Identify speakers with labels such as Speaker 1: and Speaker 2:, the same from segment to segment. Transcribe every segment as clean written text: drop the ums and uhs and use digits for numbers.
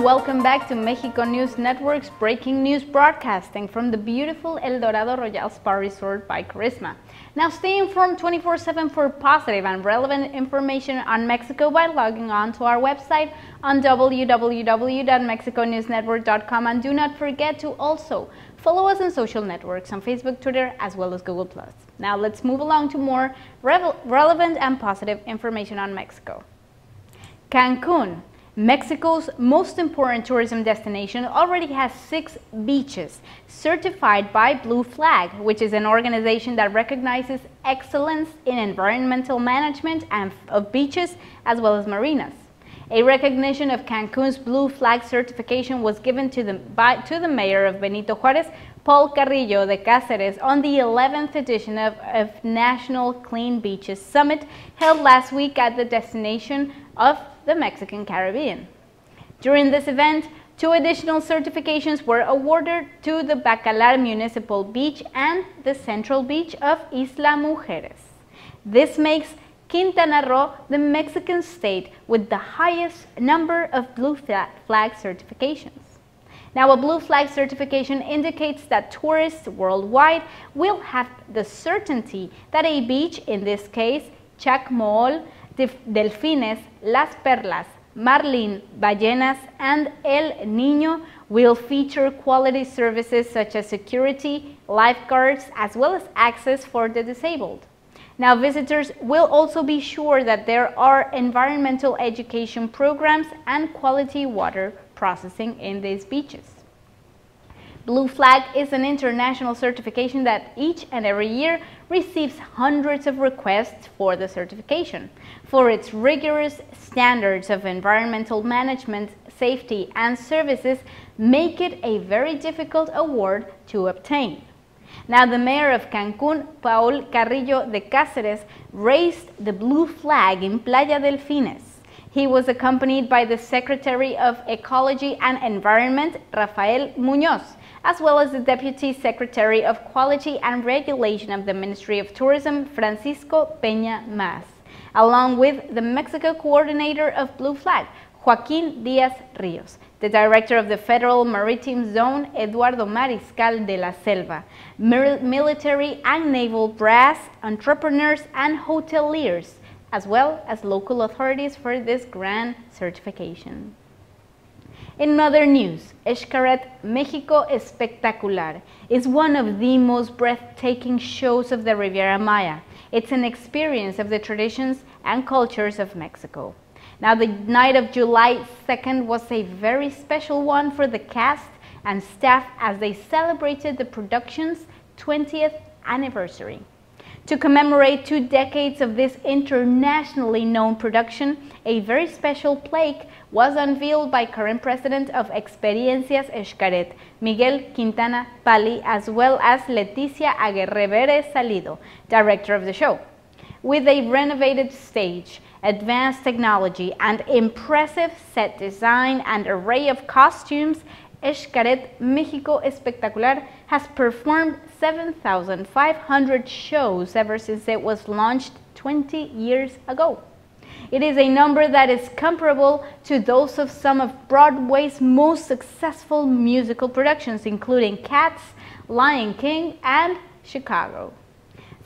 Speaker 1: welcome back to Mexico News Network's breaking news broadcasting from the beautiful El Dorado Royal Spa Resort by Charisma. Now stay informed 24/7 for positive and relevant information on Mexico by logging on to our website on www.mexiconewsnetwork.com, and do not forget to also follow us on social networks on Facebook, Twitter, as well as Google+. Now let's move along to more relevant and positive information on Mexico. Cancun, Mexico's most important tourism destination, already has 6 beaches certified by Blue Flag, which is an organization that recognizes excellence in environmental management and of beaches as well as marinas. A recognition of Cancun's Blue Flag certification was given to the mayor of Benito Juárez, Paul Carrillo de Cáceres, on the 11th edition of National Clean Beaches Summit held last week at the destination of the Mexican Caribbean. During this event, 2 additional certifications were awarded to the Bacalar Municipal Beach and the Central Beach of Isla Mujeres. This makes Quintana Roo the Mexican state with the highest number of Blue Flag certifications. Now, a Blue Flag certification indicates that tourists worldwide will have the certainty that a beach, in this case Chacmool, Delfines, Las Perlas, Marlin, Ballenas, and El Niño, will feature quality services such as security, lifeguards, as well as access for the disabled. Now, visitors will also be sure that there are environmental education programs and quality water processing in these beaches. Blue Flag is an international certification that each and every year receives hundreds of requests for the certification. For its rigorous standards of environmental management, safety, and services make it a very difficult award to obtain. Now, the mayor of Cancun, Paul Carrillo de Cáceres, raised the Blue Flag in Playa Delfines. He was accompanied by the Secretary of Ecology and Environment, Rafael Muñoz, as well as the Deputy Secretary of Quality and Regulation of the Ministry of Tourism, Francisco Peña Mas, along with the Mexico Coordinator of Blue Flag, Joaquín Díaz Ríos, the Director of the Federal Maritime Zone, Eduardo Mariscal de la Selva, military and naval brass, entrepreneurs and hoteliers, as well as local authorities for this grand certification. In other news, Xcaret México Espectacular is one of the most breathtaking shows of the Riviera Maya. It's an experience of the traditions and cultures of Mexico. Now, the night of July 2nd was a very special one for the cast and staff as they celebrated the production's 20th anniversary. To commemorate 2 decades of this internationally known production, a very special plaque was unveiled by current president of Experiencias Xcaret, Miguel Quintana Pali, as well as Leticia Aguirre Salido, director of the show. With a renovated stage, advanced technology, and impressive set design and array of costumes, Xcaret México Espectacular has performed 7,500 shows ever since it was launched 20 years ago. It is a number that is comparable to those of some of Broadway's most successful musical productions, including Cats, Lion King, and Chicago.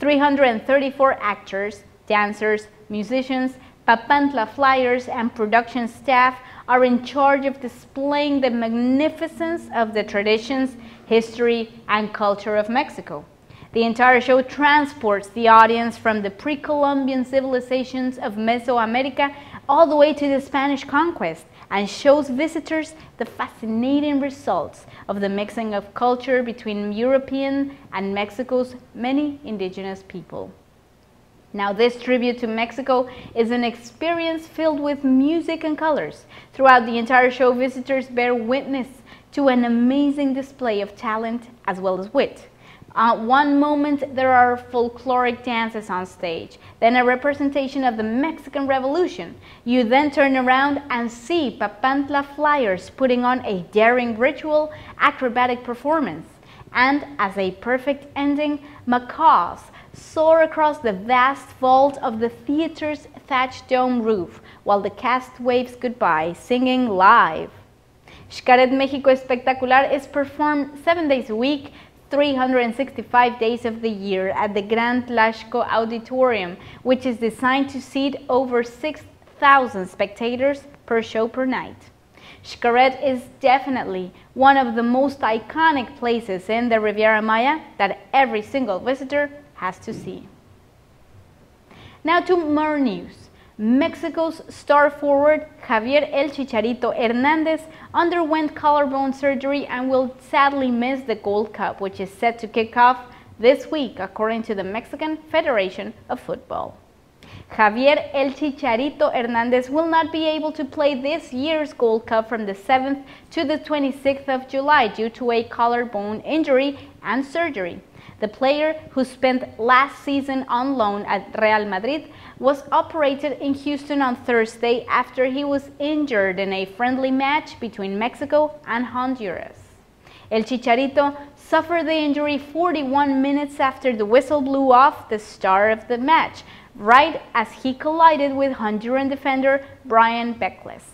Speaker 1: 334 actors, dancers, musicians, Papantla flyers, and production staff are in charge of displaying the magnificence of the traditions, history, and culture of Mexico. The entire show transports the audience from the pre-Columbian civilizations of Mesoamerica all the way to the Spanish conquest and shows visitors the fascinating results of the mixing of culture between European and Mexico's many indigenous people. Now, this tribute to Mexico is an experience filled with music and colors. Throughout the entire show, visitors bear witness to an amazing display of talent as well as wit. One moment there are folkloric dances on stage, then a representation of the Mexican Revolution. You then turn around and see Papantla flyers putting on a daring ritual acrobatic performance. And as a perfect ending, macaws soar across the vast vault of the theater's thatched dome roof while the cast waves goodbye, singing live. Xcaret Mexico Espectacular is performed 7 days a week, 365 days of the year at the Gran Tlaxco Auditorium, which is designed to seat over 6,000 spectators per show per night. Xcaret is definitely one of the most iconic places in the Riviera Maya that every single visitor has to see. Now to more news. Mexico's star forward Javier El Chicharito Hernandez underwent collarbone surgery and will sadly miss the Gold Cup, which is set to kick off this week, according to the Mexican Federation of Football. Javier El Chicharito Hernandez will not be able to play this year's Gold Cup from the 7th to the 26th of July due to a collarbone injury and surgery. The player, who spent last season on loan at Real Madrid, was operated in Houston on Thursday after he was injured in a friendly match between Mexico and Honduras. El Chicharito suffered the injury 41 minutes after the whistle blew off the start of the match, right as he collided with Honduran defender Brian Beckless.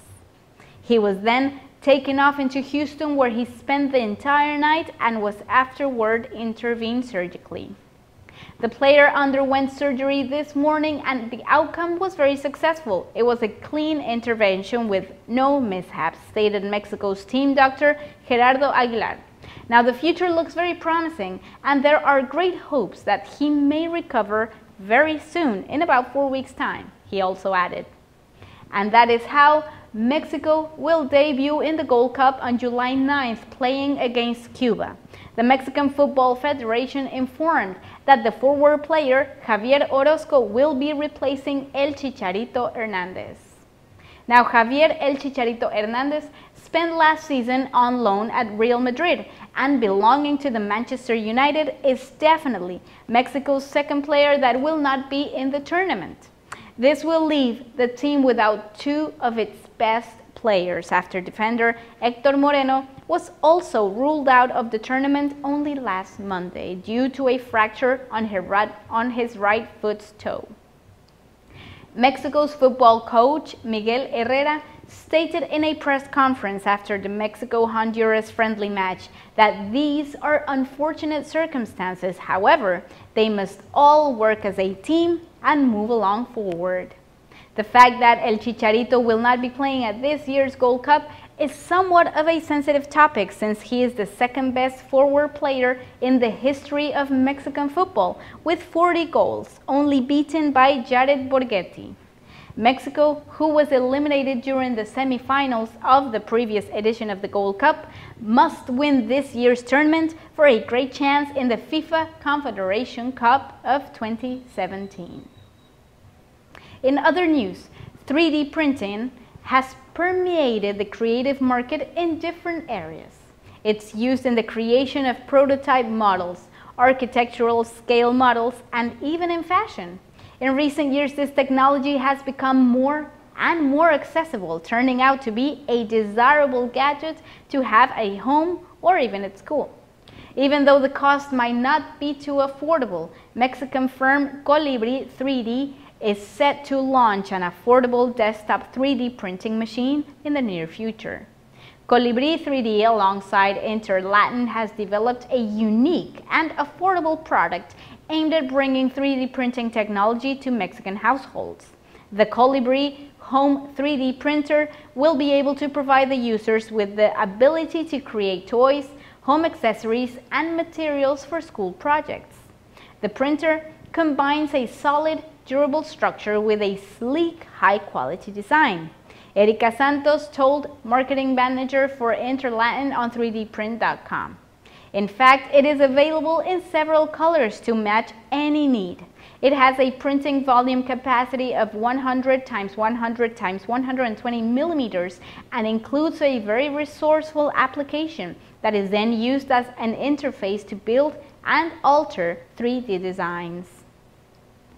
Speaker 1: He was then taken off into Houston, where he spent the entire night and was afterward intervened surgically. The player underwent surgery this morning and the outcome was very successful. It was a clean intervention with no mishaps, stated Mexico's team doctor Gerardo Aguilar. Now the future looks very promising and there are great hopes that he may recover very soon, in about 4 weeks' time, he also added. And that is how Mexico will debut in the Gold Cup on July 9th, playing against Cuba. The Mexican Football Federation informed that the forward player Javier Orozco will be replacing El Chicharito Hernandez. Now, Javier El Chicharito Hernandez spent last season on loan at Real Madrid and, belonging to the Manchester United, is definitely Mexico's second player that will not be in the tournament. This will leave the team without two of its best players after defender Héctor Moreno was also ruled out of the tournament only last Monday due to a fracture on his right foot's toe. Mexico's football coach Miguel Herrera stated in a press conference after the Mexico-Honduras friendly match that these are unfortunate circumstances. However, they must all work as a team and move along forward. The fact that El Chicharito will not be playing at this year's Gold Cup is somewhat of a sensitive topic, since he is the second best forward player in the history of Mexican football with 40 goals, only beaten by Jared Borghetti. Mexico, who was eliminated during the semifinals of the previous edition of the Gold Cup, must win this year's tournament for a great chance in the FIFA Confederation Cup of 2017. In other news, 3D printing has permeated the creative market in different areas. It's used in the creation of prototype models, architectural scale models, and even in fashion. In recent years, this technology has become more and more accessible, turning out to be a desirable gadget to have at home or even at school. Even though the cost might not be too affordable, Mexican firm Colibri 3D is set to launch an affordable desktop 3D printing machine in the near future. Colibri 3D, alongside Interlatin, has developed a unique and affordable product aimed at bringing 3D printing technology to Mexican households. The Colibri Home 3D printer will be able to provide the users with the ability to create toys, home accessories, and materials for school projects. The printer combines a solid, durable structure with a sleek, high-quality design. Erika Santos told marketing manager for Interlatin on 3dprint.com. In fact, it is available in several colors to match any need. It has a printing volume capacity of 100 × 100 × 120 millimeters and includes a very resourceful application that is then used as an interface to build and alter 3D designs.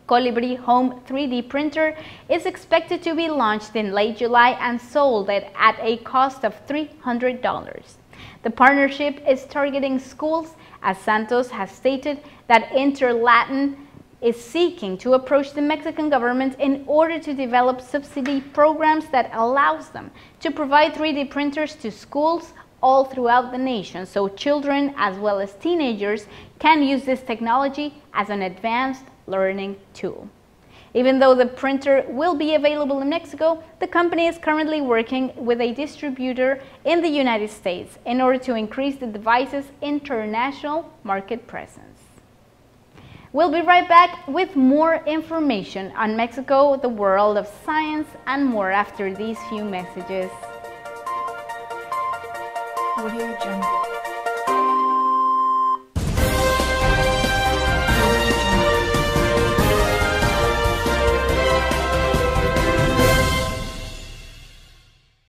Speaker 1: Colibri Home 3D printer is expected to be launched in late July and sold at a cost of $300. The partnership is targeting schools, as Santos has stated that Interlatin is seeking to approach the Mexican government in order to develop subsidy programs that allows them to provide 3D printers to schools all throughout the nation, so children as well as teenagers can use this technology as an advanced learning tool. Even though the printer will be available in Mexico, the company is currently working with a distributor in the United States in order to increase the device's international market presence. We'll be right back with more information on Mexico, the world of science, and more after these few messages.
Speaker 2: Audio Jungle.